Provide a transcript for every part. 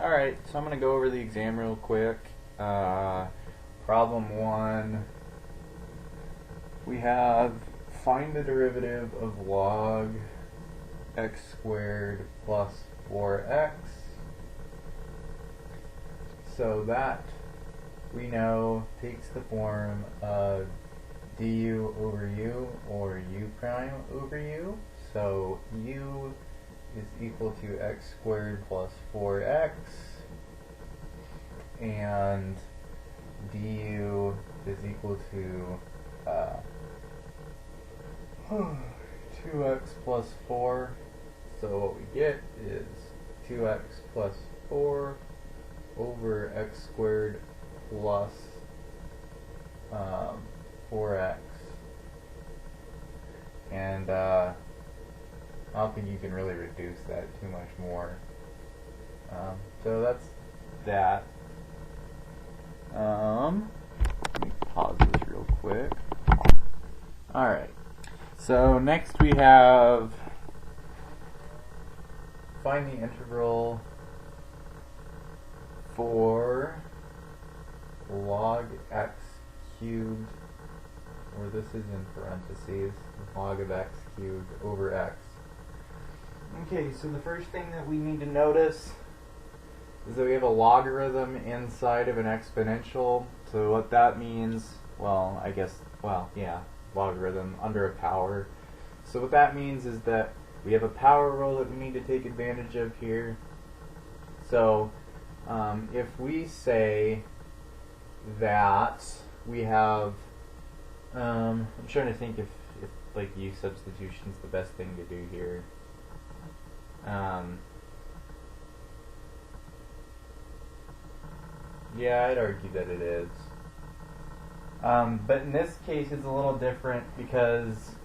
Alright, so I'm going to go over the exam real quick. Problem 1, we have find the derivative of log x squared plus 4x. So that, we know, takes the form of du over u, or u prime over u. So u is equal to x squared plus 4x, and du is equal to 2x plus 4. So what we get is 2x plus 4 over x squared plus 4x. And I don't think you can really reduce that too much more. So that's that. Let me pause this real quick. Alright. So next we have find the integral for log x cubed, or this is in parentheses, log of x cubed over x. Okay, so the first thing that we need to notice is that we have a logarithm inside of an exponential. So what that means, well, logarithm under a power. So what that means is that we have a power rule that we need to take advantage of here. So if we say that we have, I'm trying to think if like u substitution is the best thing to do here. Yeah, I'd argue that it is. But in this case, it's a little different because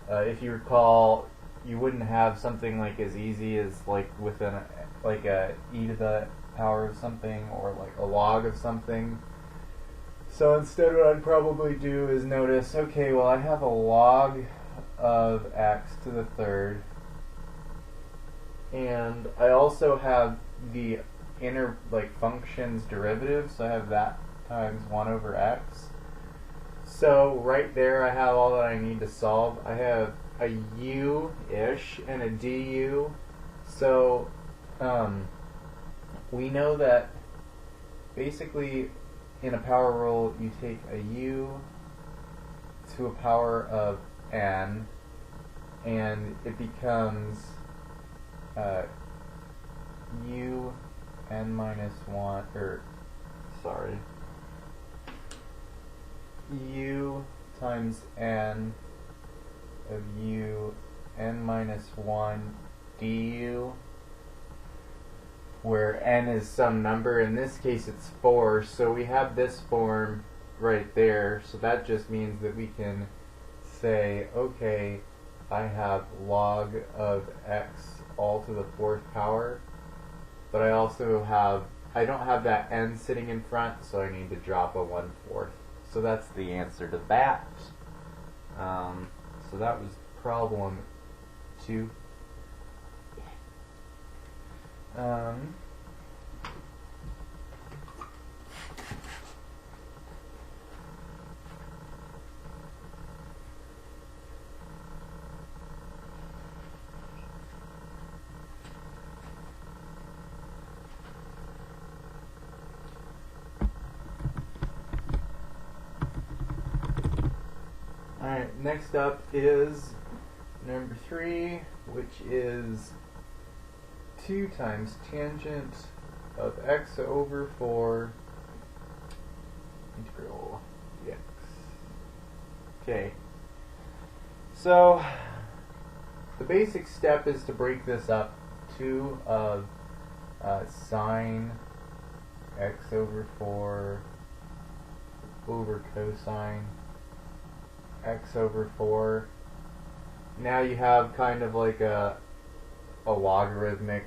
if you recall, you wouldn't have something like as easy as like within like a e to the power of something, or like a log of something. So instead, what I'd probably do is notice, okay, well, I have a log of x to the third, and I also have the inner like function's derivative, so I have that times 1 over x. So right there I have all that I need to solve. I have a u-ish and a du. So we know that basically in a power rule you take a u to a power of n, and it becomes u n minus 1, or sorry, u times n of u n minus 1 du, where n is some number. In this case it's 4, so we have this form right there. So that just means that we can say, okay, I have log of x all to the 4th power, but I also have, I don't have that n sitting in front, so I need to drop a 1/4. So that's the answer to that. So that was problem 2. Alright, next up is number 3, which is 2 times tangent of x over 4 integral dx. Okay, so the basic step is to break this up. 2 of sine x over 4 over cosine x over 4. Now you have kind of like a logarithmic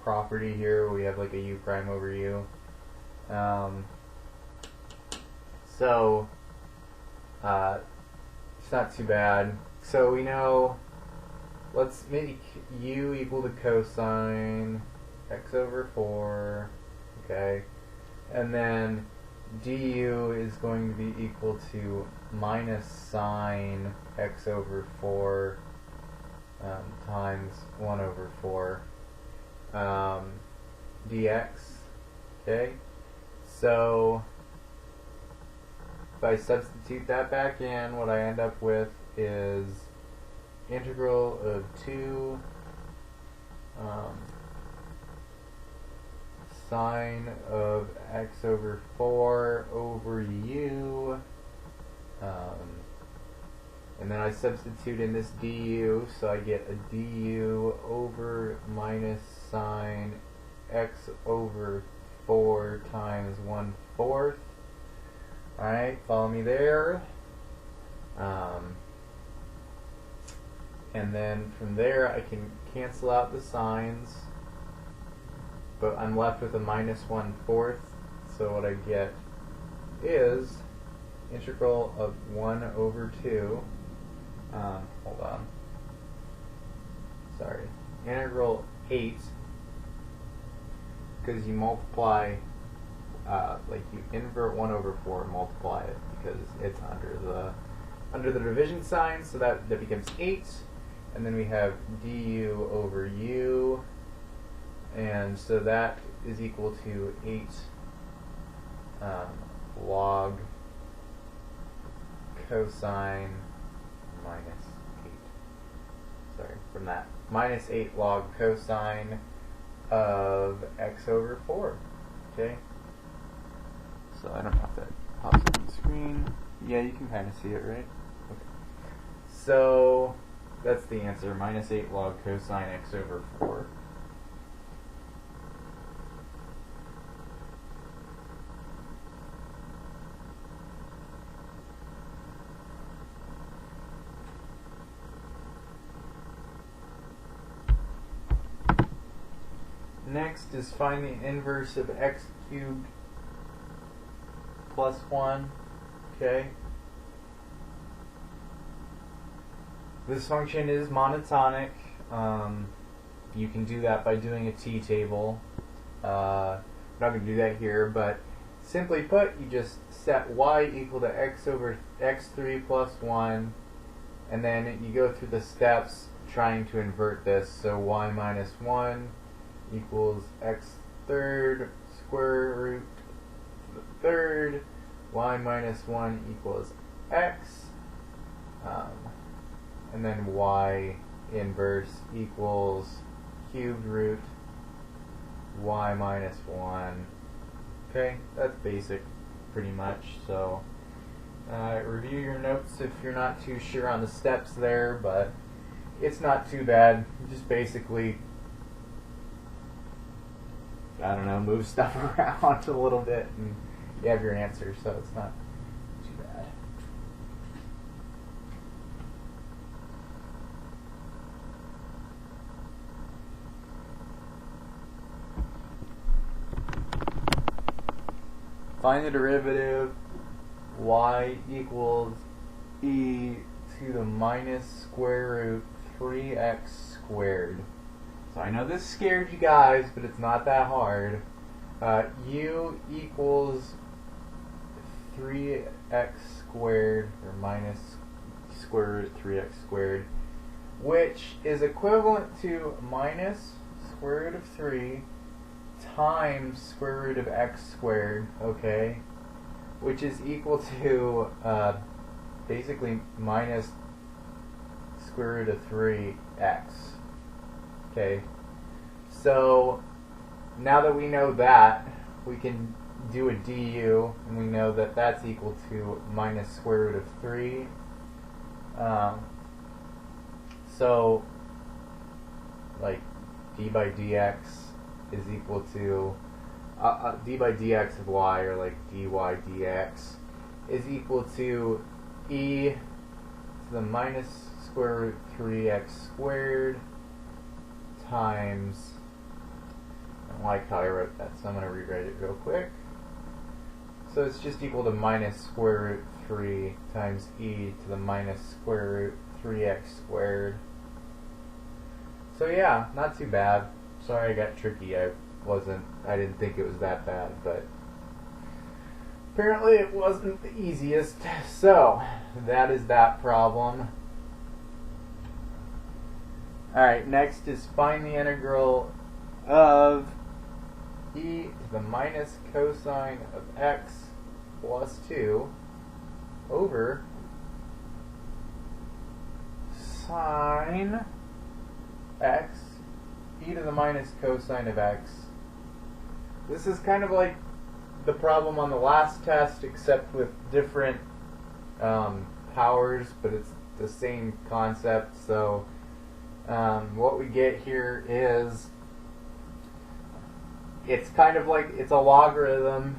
property here. We have like a u prime over u. So it's not too bad. So we know, let's make u equal to cosine x over 4, okay, and then du is going to be equal to minus sine x over 4 times 1 over 4 dx, okay? So if I substitute that back in, what I end up with is integral of 2 sine of x over 4 over u, and then I substitute in this du, so I get a du over minus sine x over 4 times 1/4. Alright, follow me there. And then from there I can cancel out the signs, but I'm left with a minus 1/4. So what I get is integral of 1 over 2. Hold on. Sorry. Integral 8, because you multiply, like you invert 1 over 4 and multiply it because it's under the division sign, so that becomes 8. And then we have du over u, and so that is equal to 8 log cosine minus 8. Sorry, from that. Minus 8 log cosine of x over 4. Okay? So I don't know if that pops up on the screen. Yeah, you can kind of see it, right? Okay. So that's the answer. Minus 8 log cosine x over 4. Next is find the inverse of x cubed plus 1. Okay. This function is monotonic. You can do that by doing a t-table. I'm not going to do that here, but simply put, you just set y equal to x over x3 plus 1, and then you go through the steps trying to invert this. So y minus 1 equals x third square root to the third, y minus 1 equals x, and then y inverse equals cubed root y minus 1. Okay, that's basic pretty much. So review your notes if you're not too sure on the steps there, but it's not too bad. Just basically, I don't know, move stuff around a little bit and you have your answer, so it's not too bad. Find the derivative y equals e to the minus square root 3x squared. So I know this scared you guys, but it's not that hard. U equals 3x squared, or minus square root 3x squared, which is equivalent to minus square root of 3 times square root of x squared, okay, which is equal to basically minus square root of 3x. Okay, so now that we know that, we can do a du, and we know that that's equal to minus square root of 3. So, like, d by dx is equal to, d by dx of y, or like dy dx, is equal to e to the minus square root 3x squared times, I don't like how I wrote that, so I'm going to rewrite it real quick. So it's just equal to minus square root 3 times e to the minus square root 3x squared. So yeah, not too bad. Sorry I got tricky. I didn't think it was that bad, but apparently it wasn't the easiest. So, that is that problem. Alright, next is find the integral of e to the minus cosine of x plus 2 over sine x e to the minus cosine of x. This is kind of like the problem on the last test, except with different powers, but it's the same concept. So what we get here is, it's kind of like, it's a logarithm,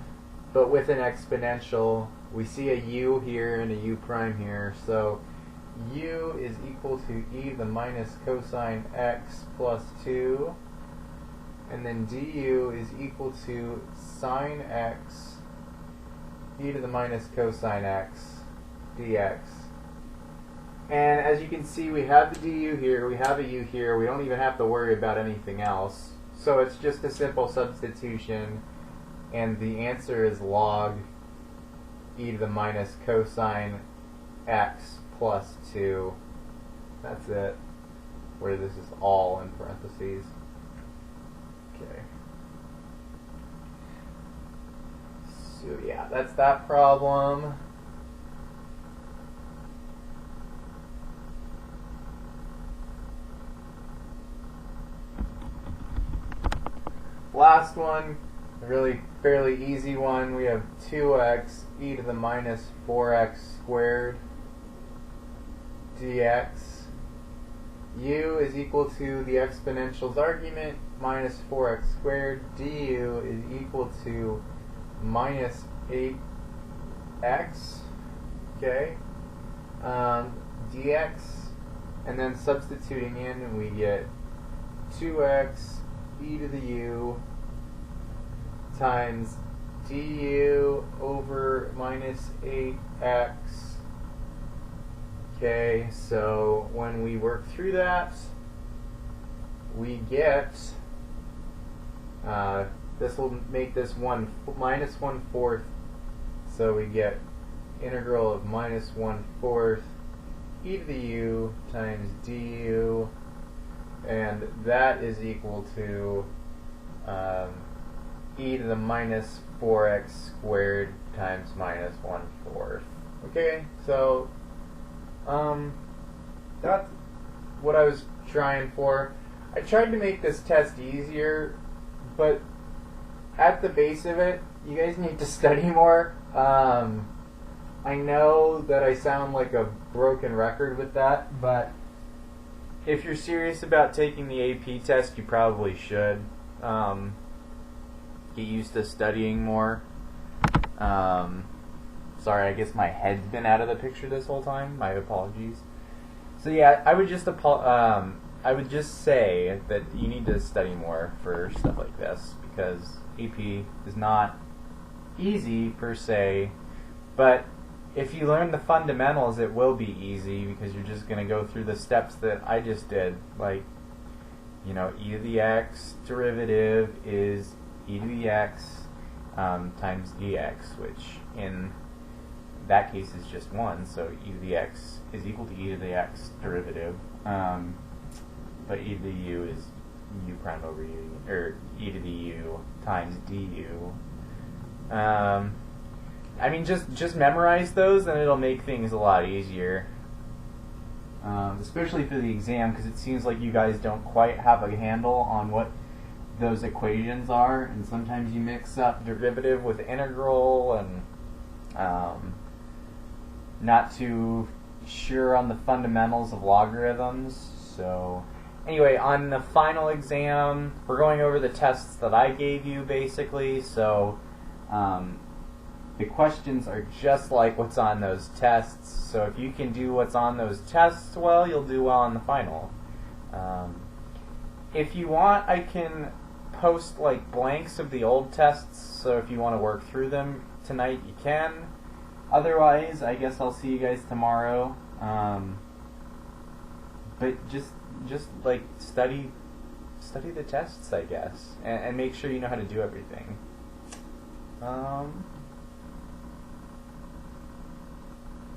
but with an exponential. We see a u here and a u prime here, so u is equal to e to the minus cosine x plus 2, and then du is equal to sine x e to the minus cosine x dx. And as you can see, we have the du here, we have a u here, we don't even have to worry about anything else. So it's just a simple substitution, and the answer is log e to the minus cosine x plus 2. That's it, where this is all in parentheses. Okay. So yeah, that's that problem. Last one, a really fairly easy one. We have 2x e to the minus 4x squared dx. U is equal to the exponential's argument, minus 4x squared. Du is equal to minus 8x. Okay. Dx, and then substituting in, and we get 2x e to the u times du over minus 8x. Okay, so when we work through that, we get, this will make this minus 1/4, so we get integral of minus 1/4 e to the u times du, and that is equal to e to the minus 4x squared times minus 1/4. Okay, so that's what I was trying for. I tried to make this test easier, but at the base of it, you guys need to study more. I know that I sound like a broken record with that, but if you're serious about taking the AP test, you probably should get used to studying more. Sorry, I guess my head's been out of the picture this whole time. My apologies. So yeah, I would just say that you need to study more for stuff like this, because AP is not easy per se, but if you learn the fundamentals, it will be easy, because you're just going to go through the steps that I just did. Like, you know, e to the x derivative is e to the x times dx, which in that case is just 1, so e to the x is equal to e to the x derivative, but e to the u is u prime over u, or e to the u times du. I mean, just memorize those, and it'll make things a lot easier, especially for the exam, because it seems like you guys don't quite have a handle on what those equations are, and sometimes you mix up derivative with integral, and not too sure on the fundamentals of logarithms. So anyway, on the final exam, we're going over the tests that I gave you, basically. So the questions are just like what's on those tests. So if you can do what's on those tests well, you'll do well on the final. If you want, I can post like blanks of the old tests, so if you want to work through them tonight, you can. Otherwise, I guess I'll see you guys tomorrow. But just like study study the tests, I guess, and make sure you know how to do everything.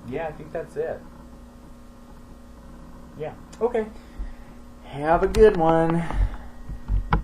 Yeah, I think that's it. Yeah. Okay. Have a good one.